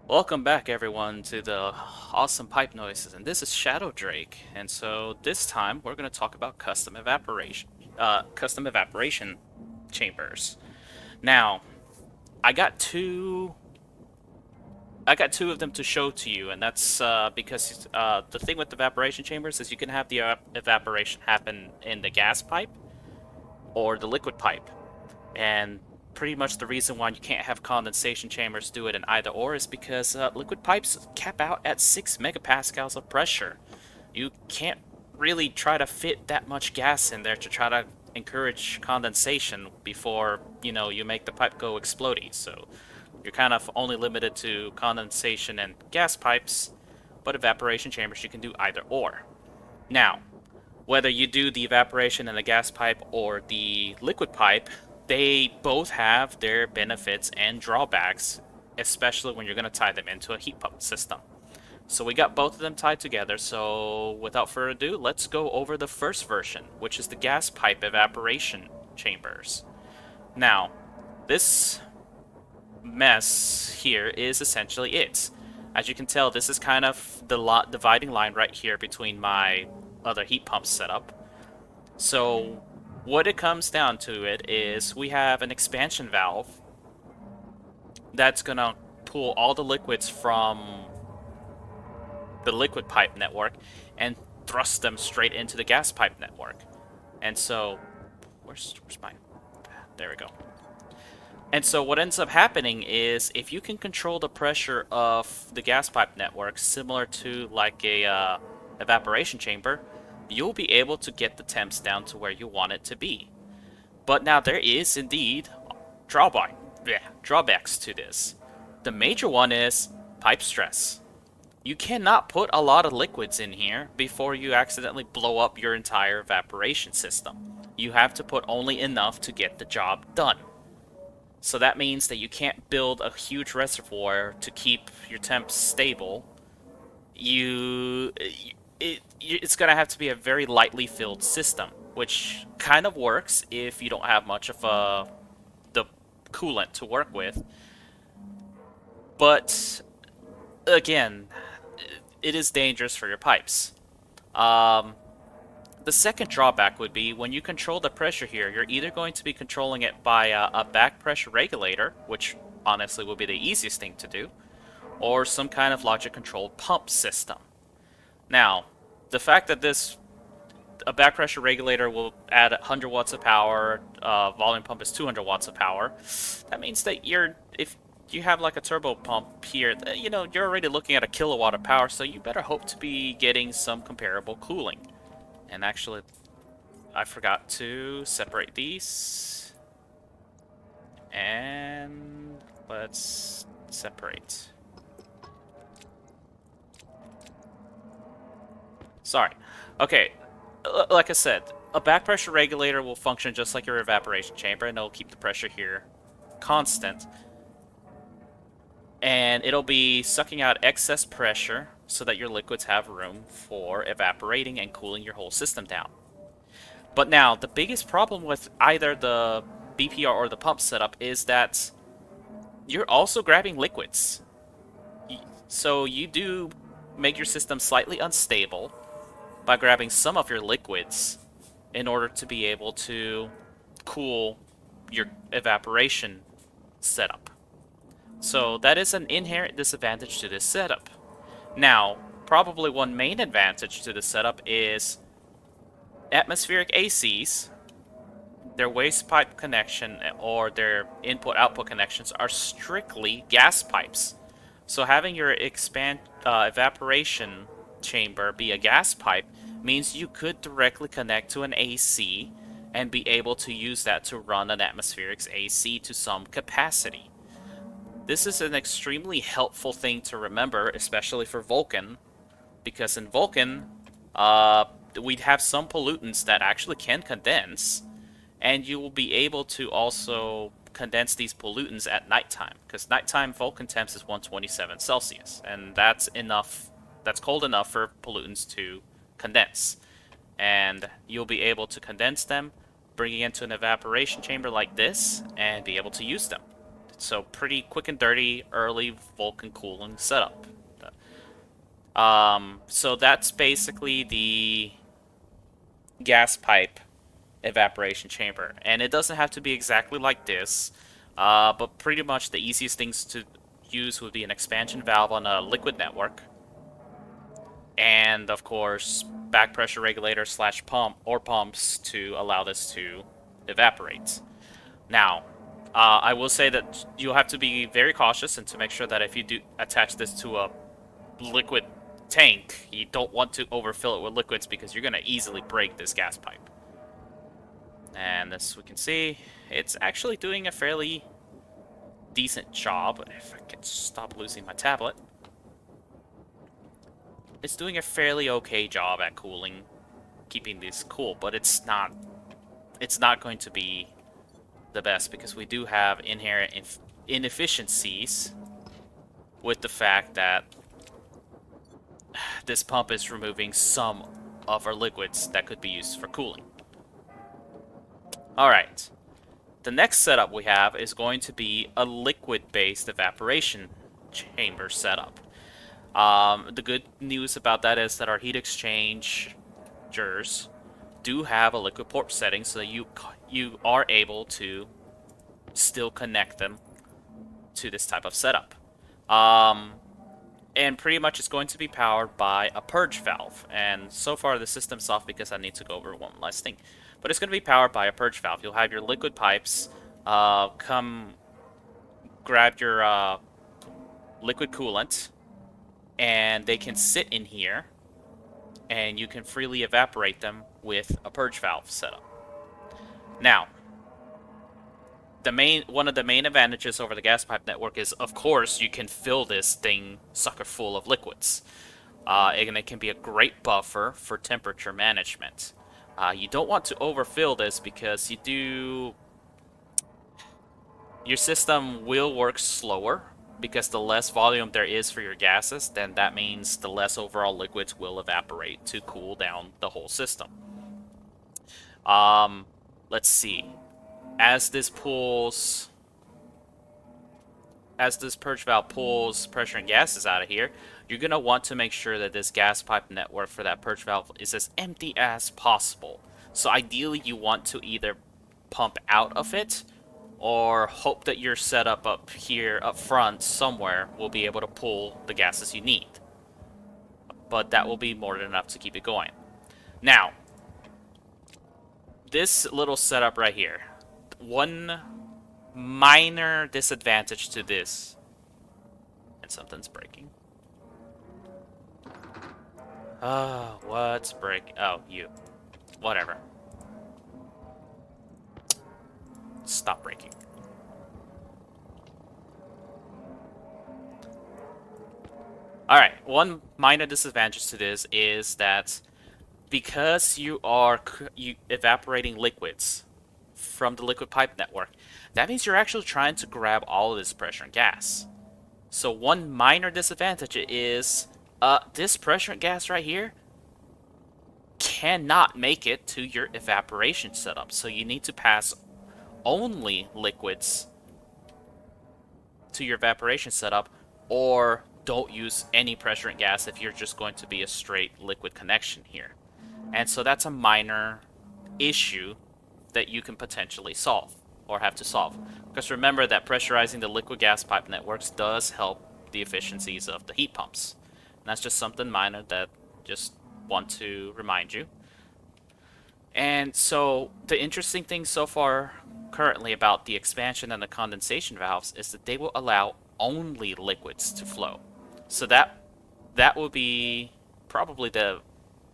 Welcome back everyone to the awesome pipe noises, and this is Shadow Drake. And so this time we're going to talk about custom evaporation chambers. Now, I got two I got two of them to show to you, and that's because the thing with evaporation chambers is you can have the evaporation happen in the gas pipe or the liquid pipe. And pretty much the reason why you can't have condensation chambers do it in either or is because liquid pipes cap out at 6 megapascals of pressure. You can't really try to fit that much gas in there to try to encourage condensation before, you make the pipe go explodey. So you're kind of only limited to condensation and gas pipes, but evaporation chambers you can do either or. Now, whether you do the evaporation in the gas pipe or the liquid pipe, they both have their benefits and drawbacks, especially when you're going to tie them into a heat pump system. So we got both of them tied together, so without further ado, let's go over the first version, which is the gas pipe evaporation chambers. Now, this mess here is essentially it. As you can tell, this is kind of the dividing line right here between my other heat pump setup. So what it comes down to it is we have an expansion valve that's gonna pull all the liquids from the liquid pipe network and thrust them straight into the gas pipe network. And so, where's my? There we go. And so what ends up happening is if you can control the pressure of the gas pipe network, similar to like a evaporation chamber, you'll be able to get the temps down to where you want it to be. But now there is indeed drawbacks to this. The major one is pipe stress. You cannot put a lot of liquids in here before you accidentally blow up your entire evaporation system. You have to put only enough to get the job done. So that means that you can't build a huge reservoir to keep your temps stable. It's gonna have to be a very lightly filled system, which kind of works if you don't have much of the coolant to work with. But again, it is dangerous for your pipes. Um, the second drawback would be when you control the pressure here, you're either going to be controlling it by a back pressure regulator, which honestly would be the easiest thing to do, or some kind of logic controlled pump system. Now, the fact that a back pressure regulator will add 100 watts of power, volume pump is 200 watts of power, that means that if you have like a turbo pump here, you're already looking at a kilowatt of power, so you better hope to be getting some comparable cooling. And actually, I forgot to separate these. And let's separate. Sorry. Okay, like I said, a back pressure regulator will function just like your evaporation chamber, and it'll keep the pressure here constant. And it'll be sucking out excess pressure so that your liquids have room for evaporating and cooling your whole system down. But now, the biggest problem with either the BPR or the pump setup is that you're also grabbing liquids. So you do make your system slightly unstable by grabbing some of your liquids in order to be able to cool your evaporation setup. So that is an inherent disadvantage to this setup. Now, probably one main advantage to this setup is atmospheric ACs, their waste pipe connection or their input-output connections are strictly gas pipes. So having your evaporation chamber be a gas pipe means you could directly connect to an AC and be able to use that to run an atmospheric AC to some capacity. This is an extremely helpful thing to remember, especially for Vulkan, because in Vulkan, we'd have some pollutants that actually can condense, and you will be able to also condense these pollutants at nighttime, because nighttime Vulkan temps is 127 Celsius, and that's enough. That's cold enough for pollutants to condense, and you'll be able to condense them, bring it into an evaporation chamber like this, and be able to use them So pretty quick and dirty early Vulcan cooling setup. So that's basically the gas pipe evaporation chamber. And it doesn't have to be exactly like this, but pretty much the easiest things to use would be an expansion valve on a liquid network, and of course back pressure regulator slash pump or pumps to allow this to evaporate. Now, I will say that you'll have to be very cautious and to make sure that if you do attach this to a liquid tank, you don't want to overfill it with liquids because you're going to easily break this gas pipe. And as we can see, it's actually doing a fairly decent job. If I can stop losing my tablet. It's doing a fairly okay job at cooling, keeping this cool, but it's not going to be the best because we do have inherent inefficiencies with the fact that this pump is removing some of our liquids that could be used for cooling. Alright, the next setup we have is going to be a liquid-based evaporation chamber setup. The good news about that is that our heat exchangers do have a liquid port setting, so that you are able to still connect them to this type of setup. And pretty much it's going to be powered by a purge valve. And so far the system's off because I need to go over one last thing. But it's going to be powered by a purge valve. You'll have your liquid pipes come grab your liquid coolant, and they can sit in here, and you can freely evaporate them with a purge valve setup. Now, one of the main advantages over the gas pipe network is, of course, you can fill this thing sucker full of liquids. And it can be a great buffer for temperature management. You don't want to overfill this because your system will work slower, because the less volume there is for your gases, then that means the less overall liquids will evaporate to cool down the whole system. Let's see. As this purge valve pulls pressure and gases out of here, you're going to want to make sure that this gas pipe network for that purge valve is as empty as possible. So ideally you want to either pump out of it, or hope that your setup up here up front somewhere will be able to pull the gases you need. But that will be more than enough to keep it going. Now, this little setup right here, one minor disadvantage to this, and something's breaking. Oh, what's breaking? Oh, you. Whatever. Stop breaking. Alright, one minor disadvantage to this is that because you are evaporating liquids from the liquid pipe network, that means you're actually trying to grab all of this pressure and gas. So one minor disadvantage is this pressure and gas right here cannot make it to your evaporation setup. So you need to pass only liquids to your evaporation setup, or don't use any pressure and gas if you're just going to be a straight liquid connection here. And so that's a minor issue that you can potentially solve, or have to solve. Because remember that pressurizing the liquid gas pipe networks does help the efficiencies of the heat pumps. And that's just something minor that just want to remind you. And so the interesting thing so far currently about the expansion and the condensation valves is that they will allow only liquids to flow. So that will be probably the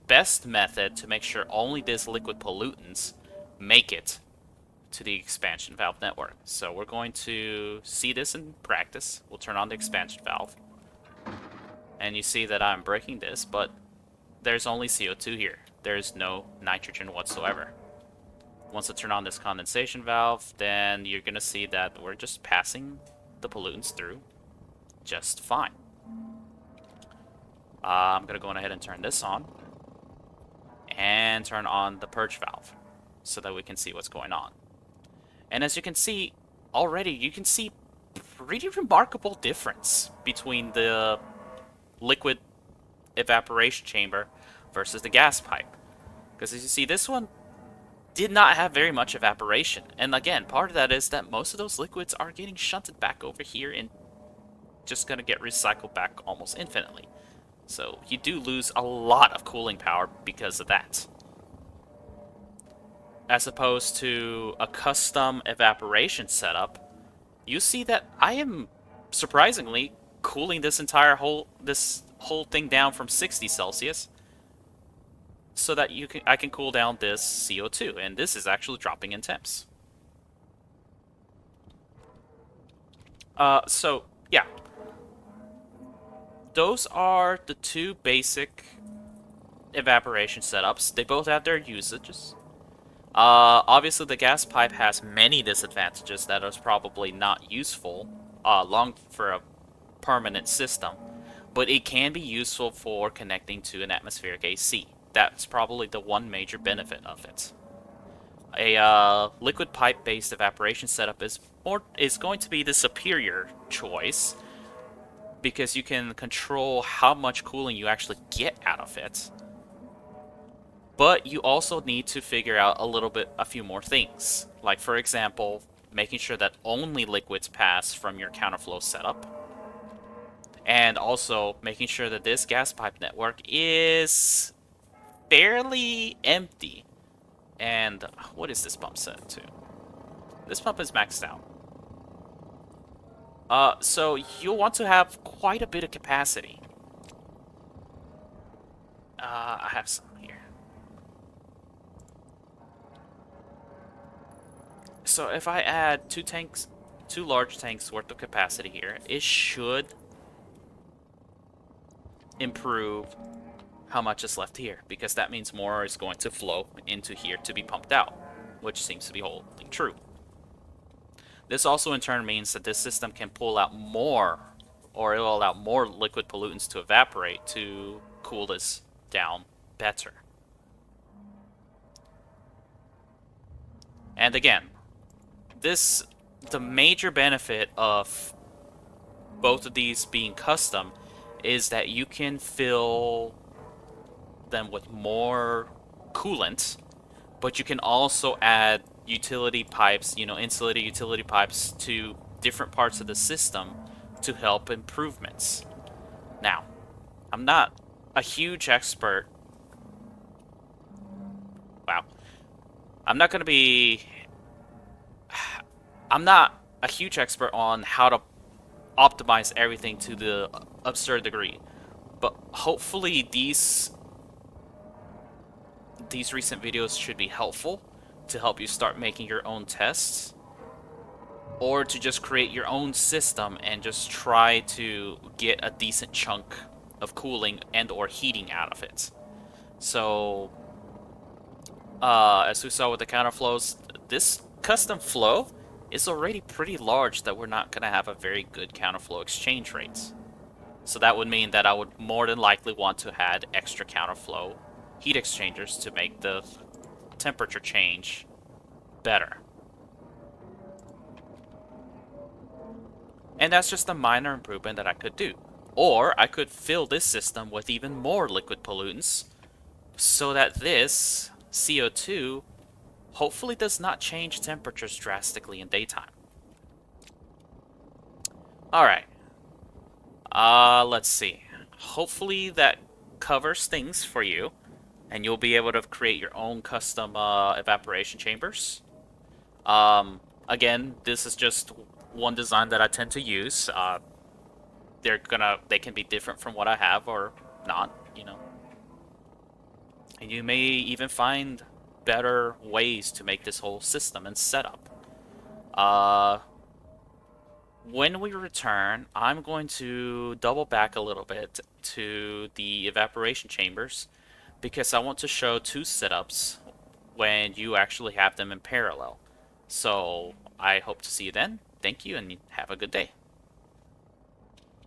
best method to make sure only these liquid pollutants make it to the expansion valve network. So we're going to see this in practice. We'll turn on the expansion valve. And you see that I'm breaking this, but there's only CO2 here. There's no nitrogen whatsoever. Once I turn on this condensation valve, then you're going to see that we're just passing the pollutants through just fine. I'm going to go ahead and turn this on. And turn on the purge valve so that we can see what's going on. And as you can see, already you can see pretty remarkable difference between the liquid evaporation chamber versus the gas pipe. Because as you see, this one did not have very much evaporation. And again, part of that is that most of those liquids are getting shunted back over here and just going to get recycled back almost infinitely. So you do lose a lot of cooling power because of that. As opposed to a custom evaporation setup, you see that I am surprisingly cooling this whole thing down from 60 Celsius so that I can cool down this CO2, and this is actually dropping in temps. So yeah, those are the two basic evaporation setups. They both have their usages. Obviously, the gas pipe has many disadvantages that is probably not useful long for a permanent system, but it can be useful for connecting to an atmospheric AC. That's probably the one major benefit of it. A liquid pipe-based evaporation setup is going to be the superior choice because you can control how much cooling you actually get out of it. But you also need to figure out a few more things. Like, for example, making sure that only liquids pass from your counterflow setup. And also making sure that this gas pipe network is fairly empty. And what is this pump set to? This pump is maxed out. So you'll want to have quite a bit of capacity. I have some here. So if I add two large tanks worth of capacity here, it should improve how much is left here, because that means more is going to flow into here to be pumped out, which seems to be holding true. This also in turn means that this system can pull out more, or it will allow more liquid pollutants to evaporate to cool this down better. And again, the major benefit of both of these being custom is that you can fill them with more coolant, but you can also add utility pipes, insulated utility pipes to different parts of the system to help improvements. Now, I'm not a huge expert. Wow. I'm not going to be I'm not a huge expert on how to optimize everything to the absurd degree, but hopefully these recent videos should be helpful to help you start making your own tests, or to just create your own system and just try to get a decent chunk of cooling and or heating out of it. So as we saw with the counterflows, this custom flow is already pretty large that we're not going to have a very good counterflow exchange rates. So that would mean that I would more than likely want to add extra counterflow heat exchangers to make the temperature change better. And that's just a minor improvement that I could do. Or I could fill this system with even more liquid pollutants so that this CO2 hopefully does not change temperatures drastically in daytime. Alright. Let's see. Hopefully that covers things for you, and you'll be able to create your own custom evaporation chambers. Again, this is just one design that I tend to use. They can be different from what I have or not, And you may even find better ways to make this whole system and setup. When we return, I'm going to double back a little bit to the evaporation chambers because I want to show two setups when you actually have them in parallel. So I hope to see you then. Thank you and have a good day.